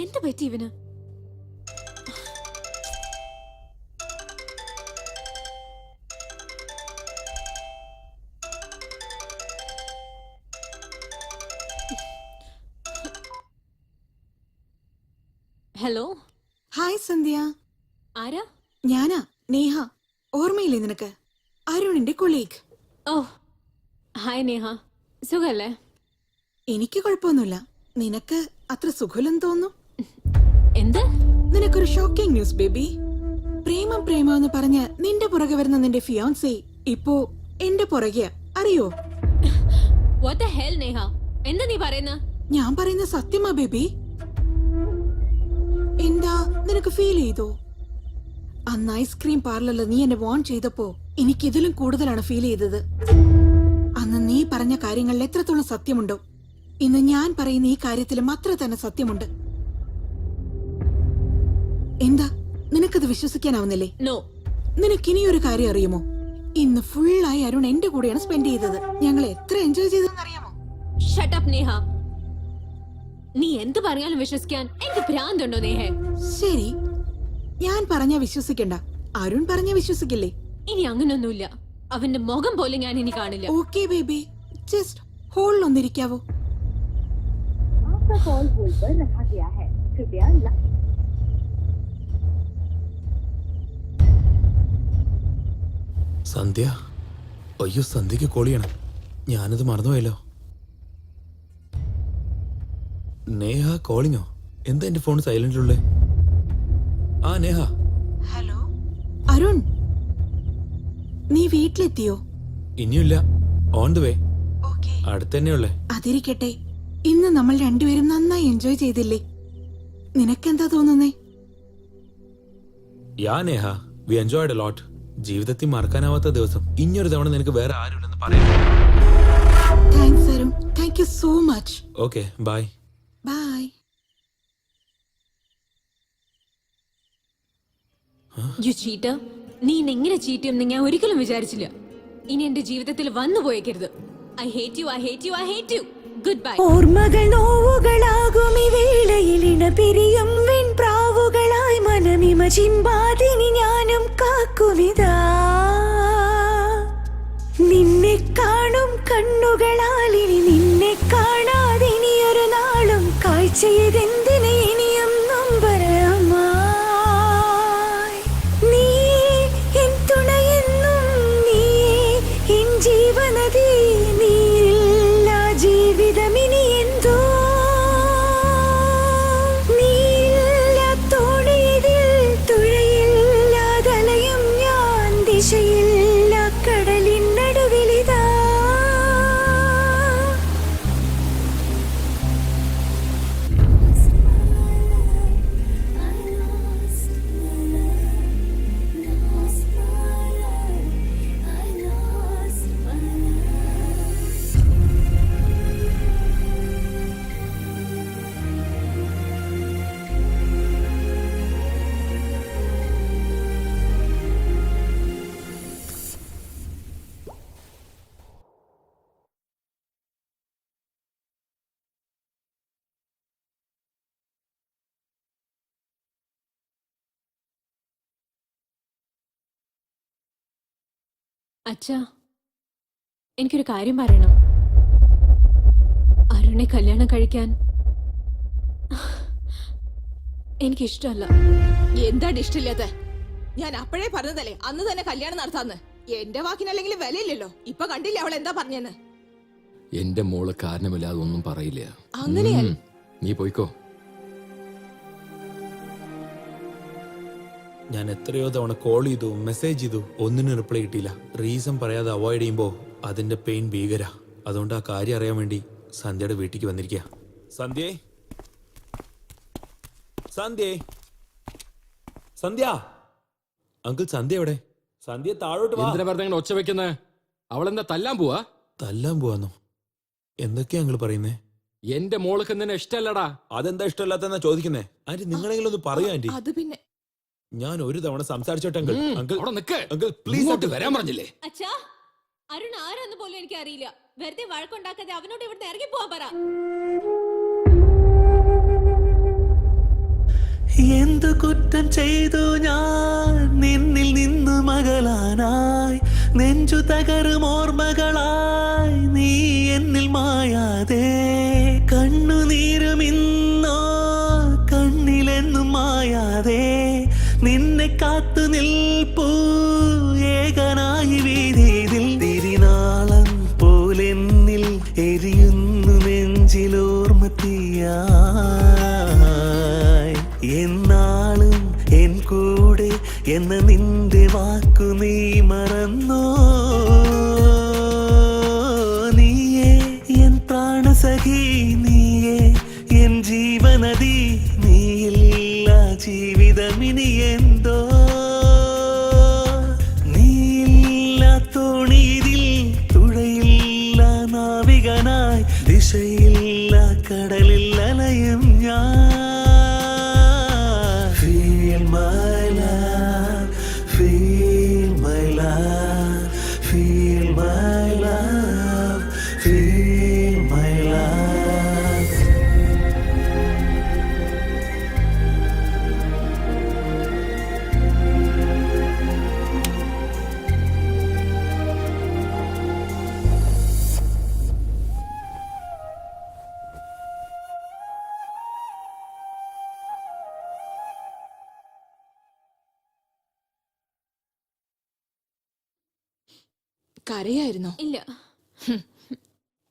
എന്ത് പറ്റി ഇവന്? ഹലോ. ഹായ് സന്ധ്യ. ആരാ? ഞാനാ നേഹ. ഓർമ്മയില്ലേ നിനക്ക്? അരുണിന്റെ കൊളീഗ്. ഓ ഹായ് നേഹ, സുഖല്ലേ? എനിക്ക് കുഴപ്പമൊന്നുമില്ല. നിനക്ക് അത്ര സുഖമില്ലെന്ന് തോന്നുന്നു. എന്ത്? നിനക്കൊരു ഷോക്കിംഗ് ന്യൂസ് ബേബി. പ്രേമം പ്രേമം എന്ന് പറഞ്ഞ് നിന്റെ പുറകെ വരുന്ന നിന്റെ ഫിയോൻസി ഇപ്പോ എന്റെ പുറകെയാ, അറിയോ? What the hell നേഹ, എന്താ നീ പറയുന്ന? ഞാൻ പറയുന്ന സത്യമാ ബേബി. എന്താ നിനക്ക് ഫീൽ ചെയ്തോ? അന്ന് ഐസ്ക്രീം പാർലറിൽ നീ എന്നെ വാൺ ചെയ്തപ്പോ എനിക്ക് ഇതിലും കൂടുതലാണ് ഫീൽ ചെയ്തത്. അന്ന് നീ പറഞ്ഞ കാര്യങ്ങളിൽ എത്രത്തോളം സത്യമുണ്ടോ, ഇന്ന് ഞാൻ പറയുന്ന ഈ കാര്യത്തിലും അത്ര തന്നെ സത്യമുണ്ട്. എന്താ നിനക്കത് വിശ്വസിക്കാനാവുന്നില്ലേ? നോ. നിനക്കിനിയൊരു കാര്യം അറിയുമോ? ഇന്ന് ഫുള്ളായി അരുൺ എന്റെ കൂടെയാണ് സ്പെൻഡ് ചെയ്തത്. ഞങ്ങൾ എത്ര എൻജോയ് ചെയ്തെന്ന് അറിയാമോ? Shut up Neha. നീ എന്ത് പറഞ്ഞാലും വിശ്വസിക്കാൻ എനിക്ക് ഭ്രാന്തുണ്ടോ നേഹേ? ശരി, ഞാൻ പറഞ്ഞാ വിശ്വസിക്കണ്ട, അരുൺ പറഞ്ഞാ വിശ്വസിക്കില്ലേ? ഇനി അങ്ങനൊന്നുമില്ല. അവന്റെ മുഖം പോലും ഞാൻ ഇനി കാണില്ല. ഓക്കേ ബേബി, ജസ്റ്റ് ഹോൾഡ് ഒന്നിരിക്കാവോ? സന്ധ്യ, അയ്യോ സന്ധ്യക്ക് കോളിയാണ്, ഞാനത് മറന്നുപോയല്ലോ. നേഹ കോളിങ്ങോ? എന്താ എന്റെ ഫോൺ സൈലന്റിലുള്ളേ? ആ നേഹ. ഹലോ അരുൺ, നീ വീട്ടിലെത്തിയോ? ഇനിയില്ല, ഓൺ ദ വേ. അടുത്തന്നെയുള്ളേ. അതിരിക്കട്ടെ, ഇന്ന് നമ്മൾ രണ്ടുപേരും നന്നായി എൻജോയ് ചെയ്തില്ലേ? നിനക്കെന്താ തോന്നുന്നേ? Yeah Neha, we enjoyed a lot. ജീവിതത്തിൽ മറക്കാനാവാത്ത ദിവസം. ഇനിയൊരു തവണ നിനക്ക് വേറെ ആരുമില്ലെന്ന് പറയാം. Thanks Arun, thank you so much. Okay, bye. Bye. You cheater. നീ എങ്ങനെ ചീറ്റ് ചെയ്യുമെന്ന് ഞാൻ ഒരിക്കലും വിചാരിച്ചില്ല. ഇനി എന്റെ ജീവിതത്തിൽ വന്നു പോയേക്കരുത്. I hate you, I hate you, I hate you. Good bye. ഓർമ്മകൾ നോവുകളാകും ഈ വേളയിൽ ഇണപിരിയും വെൺപ്രാവുകളായി മനമിമ ചിമ്പാതിനി ഞാനും കാക്കുവിതാ. നിന്നെ കാണും കണ്ണുകളാൽ ഇനി നിന്നെ കാണാതെ ഇനിയൊരു നാളും കാഴ്ചയതെന്തിന് ഇനിയും നൊമ്പരമായി. നീ എൻ തുണയെന്നും നീ എൻ ജീവനദി. നീയില്ല ജീവിതമിനി എന്തോ. നീയില്ല തോണിയിൽ തുഴയില്ലാതലയും ഞാൻ. ദിശയില്ല കടലിൻ നടുവിലിതാ. അച്ഛാ, എനിക്കൊരു കാര്യം പറയണം. അരുണെ കല്യാണം കഴിക്കാൻ എനിക്കിഷ്ടമല്ല. എന്താണ് ഇഷ്ടമില്ലാത്ത? ഞാൻ അപ്പോഴേ പറഞ്ഞതല്ലേ അന്ന് തന്നെ കല്യാണം നടത്താന്ന്. എന്റെ വാക്കിനല്ലെങ്കിൽ വിലയില്ലല്ലോ. ഇപ്പൊ കണ്ടില്ലേ അവൾ എന്താ പറഞ്ഞെന്ന്? എന്റെ മോള് കാരണമില്ലാതെ ഒന്നും പറയില്ല. അങ്ങനെയല്ല. നീ പോയിക്കോ. ഞാൻ എത്രയോ തവണ കോൾ ചെയ്തു, മെസ്സേജ് ചെയ്തു, ഒന്നിനും റിപ്ലൈ കിട്ടിയില്ല. റീസൺ പറയാതെ അവോയ്ഡ് ചെയ്യുമ്പോ അതിന്റെ പെയിൻ ഭീകര. അതുകൊണ്ട് ആ കാര്യം അറിയാൻ വേണ്ടി സന്ധ്യയുടെ വീട്ടിലേക്ക് വന്നിരിക്കുക. സന്ധ്യേ, സന്ധ്യേ, സന്ധ്യ. അങ്കിൾ സന്ധ്യ എവിടെ? സന്ധ്യ താഴോട്ട് വാ. എന്തിനാ വെറുതെ ഒച്ച വെക്കുന്നേ? അവളെന്താ തല്ലാൻ പോവാ? തല്ലാൻ പോവാന്നോ? എന്തൊക്കെയാ അങ്കിൾ പറയുന്നേ? എന്റെ മോൾക്ക് നിന്നെ ഇഷ്ടല്ലടാ. അതെന്താ ഇഷ്ടമല്ലാത്തെന്നാ ചോദിക്കുന്നേ? ആന്റി നിങ്ങളെങ്കിലും ഒന്ന് പറയൂ ആന്റി. അത് പിന്നെ ഞാൻ ഒരു തവണ സംസാരിച്ചോട്ടെ അങ്കിൾ. അങ്കിൾ അവിടെ നിക്ക്. അങ്കിൾ പ്ലീസ് വരാൻ പറഞ്ഞില്ലേ? അച്ഛാ, അരുൺ ആരാന്ന് പോലും എനിക്ക് അറിയില്ല. വെറുതെ വഴക്കുണ്ടാക്കാതെ അവനോട് ഇവിടുന്ന് ഇറങ്ങി പോവാൻ പറ. എന്തു കുറ്റം ചെയ്തു ഞാൻ നിന്നിൽ നിന്നു മകളാനായി നെഞ്ചു തകരും ഓർമ്മകളായി നീ എന്നിൽ മായാതെ കണ്ണുനീരും ഇന്നോ കണ്ണിലെന്നും മായാതെ നിന്നെ കാത്തു നിൽപ്പൂ ഏകനായി വീതിയിൽ തിരിനാളം പോലെന്നിൽ എരിയുന്നു നെഞ്ചിലോർമ്മത്തിയായി എന്നാളും എൻ കൂടെ എന്ന നിന്റെ വാക്കു നീ മറന്നോ നീയേ എൻ പ്രാണസഖി നീയേ എൻ ജീവനദി നീയില്ല ജീവിതമിനി എന്തോ നീയില്ല തോണിയിൽ തുഴയില്ല നാവികനായി ദിശയില്ല കടലിൽ അലയും ഞാൻ Feel my love, feel my love, feel my love, feel my love. കരയായിരുന്നോ? ഇല്ല.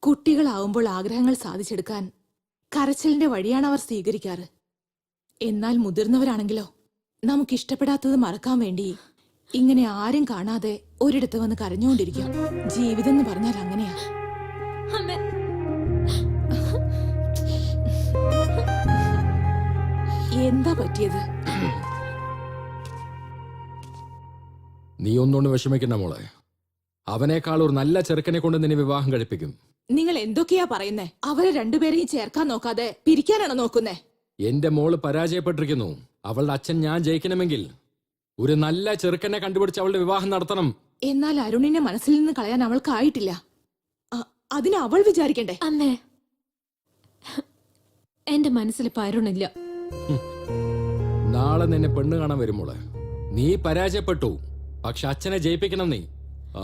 കുട്ടികളാവുമ്പോൾ ആഗ്രഹങ്ങൾ സാധിച്ചെടുക്കാൻ കരച്ചിലിന്റെ വഴിയാണ് അവർ സ്വീകരിക്കാറ്. എന്നാൽ മുതിർന്നവരാണെങ്കിലോ നമുക്കിഷ്ടപ്പെടാത്തത് മറക്കാൻ വേണ്ടി ഇങ്ങനെ ആരും കാണാതെ ഒരിടത്ത് വന്ന് കരഞ്ഞുകൊണ്ടിരിക്കും. ജീവിതം എന്ന് പറഞ്ഞാൽ അങ്ങനെയാ. അമ്മേ, എന്താ പറ്റിയത്? നീ ഒന്നുകൊണ്ട് വിഷമിക്കണ്ട മോളെ. അവനേക്കാൾ ഒരു നല്ല ചെറുക്കനെ കൊണ്ട് നിന്നെ വിവാഹം കഴിപ്പിക്കും. നിങ്ങൾ എന്തൊക്കെയാ പറയുന്നേ? അവരെ രണ്ടുപേരെയും ചേർക്കാൻ നോക്കാതെ പിരിക്കാനാണോ നോക്കുന്നേ? എന്റെ മോള് പരാജയപ്പെട്ടിരിക്കുന്നു. അവളുടെ അച്ഛൻ ഞാൻ ജയിക്കണമെങ്കിൽ ഒരു നല്ല ചെറുക്കനെ കണ്ടുപിടിച്ച് അവളുടെ വിവാഹം നടത്തണം. എന്നാൽ അരുണിനെ മനസ്സിൽ നിന്ന് കളയാൻ അവൾക്കായിട്ടില്ല. അതിന് അവൾ വിചാരിക്കണ്ടേ? അമ്മേ, എന്റെ മനസ്സിൽ പരുണില്ല. നാളെ നിന്നെ പെണ്ണ് കാണാൻ വരും മോളെ. നീ പരാജയപ്പെട്ടു, പക്ഷെ അച്ഛനെ ജയിപ്പിക്കണം നീ. ആ,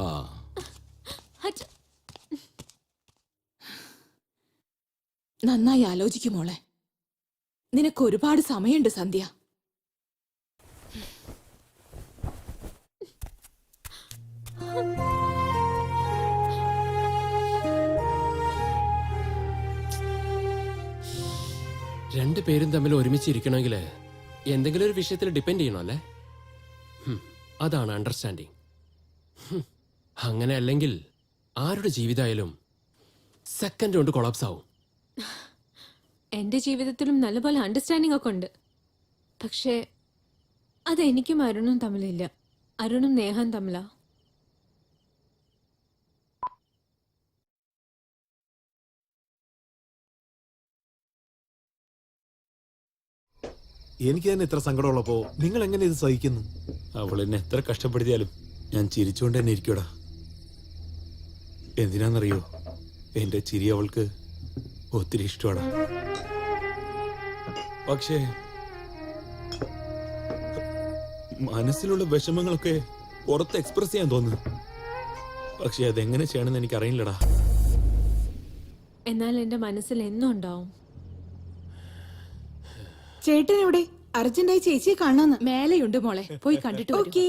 നന്നായി ആലോചിക്കും മോളെ. നിനക്ക് ഒരുപാട് സമയമുണ്ട് സന്ധ്യ. രണ്ടുപേരും തമ്മിൽ ഒരുമിച്ചിരിക്കണമെങ്കിൽ എന്തെങ്കിലും ഒരു വിഷയത്തിൽ ഡിപ്പെൻഡ് ചെയ്യണം അല്ലേ? അതാണ് അണ്ടർസ്റ്റാൻഡിങ്. അങ്ങനെ അല്ലെങ്കിൽ ആരുടെ ജീവിതമായാലും സെക്കൻഡ് കൊണ്ട് കൊളാപ്സ് ആവും. എന്റെ ജീവിതത്തിലും നല്ലപോലെ അണ്ടർസ്റ്റാൻഡിംഗ് ഒക്കെ ഉണ്ട്. പക്ഷേ അത് എനിക്കും അരുണും തമ്മിലില്ല. അരുണും നേഹം തമ്മിലാ. എനിക്ക് തന്നെ ഇത്ര സങ്കടമുള്ളപ്പോ നിങ്ങൾ എങ്ങനെ ഇത് സഹിക്കുന്നു? അവൾ എന്നെ എത്ര കഷ്ടപ്പെടുത്തിയാലും ഞാൻ ചിരിച്ചുകൊണ്ട് തന്നെ ഇരിക്കൂടാ. എന്തിനാന്നറിയോ, എന്റെ ചിരി അവൾക്ക് ഒത്തിരി ഇഷ്ടമാണ്. പക്ഷേ മനസ്സിലുള്ള വിഷമങ്ങളൊക്കെ പുറത്ത് എക്സ്പ്രസ് ചെയ്യാൻ തോന്നുന്നു. പക്ഷെ അതെങ്ങനെ ചെയ്യണമെന്ന് എനിക്ക് അറിയില്ലടാ. എന്നാൽ എന്റെ മനസ്സിൽ എന്നും ഉണ്ടാവും. ചേട്ടൻ എവിടെ? അർജന്റായി ചേച്ചിയെ കാണാന്ന്. മേലെയുണ്ട് മോളെ, പോയി കണ്ടിട്ട് വരൂ. ഓക്കേ.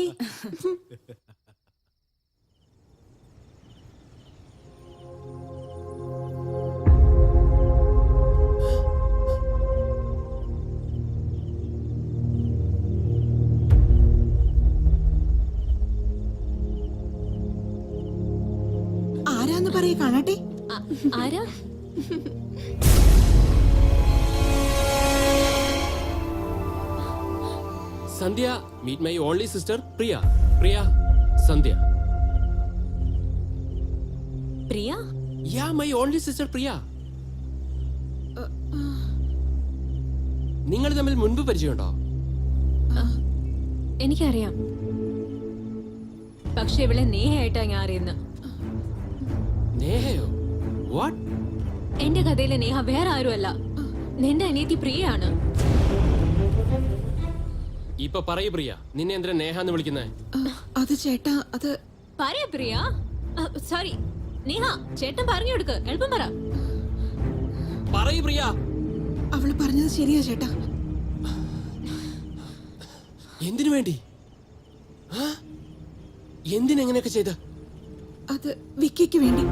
ആരാന്ന് പറയേ, കാണട്ടെ. ആരാ? Sandhya, meet my only sister Priya. Priya, Sandhya. Priya? Yeah, my only sister Priya. നിങ്ങൾ തമ്മിൽ മുൻപ് പരിചയമുണ്ടോ? എനിക്കറിയാം, പക്ഷെ ഇവിടെ നേഹയായിട്ടാ ഞാൻ അറിയുന്നത്. നേഹയോ? വാട്ട്? എന്റെ കഥയിലെ നേഹ വേറെ ആരുമല്ല, നിന്റെ അനിയത്തി പ്രിയയാണ്. ഇപ്പൊ പറയൂ പ്രിയ, നിന്നെ എന്തിനാ നേഹ എന്ന് വിളിക്കുന്നേ? അത് ചേട്ടാ, അത് പറയാ പ്രിയ. സോറി നേഹ, ചേട്ടൻ പറഞ്ഞു കൊടുക്ക്, എളുപ്പം പറ. പറയൂ പ്രിയ. അവള് പറഞ്ഞത് ശരിയാ ചേട്ടാ. എന്തിനു വേണ്ടി? എന്തിനെങ്ങനെയൊക്കെ ചെയ്ത്? അത് വിക്കിക്ക് വേണ്ടി.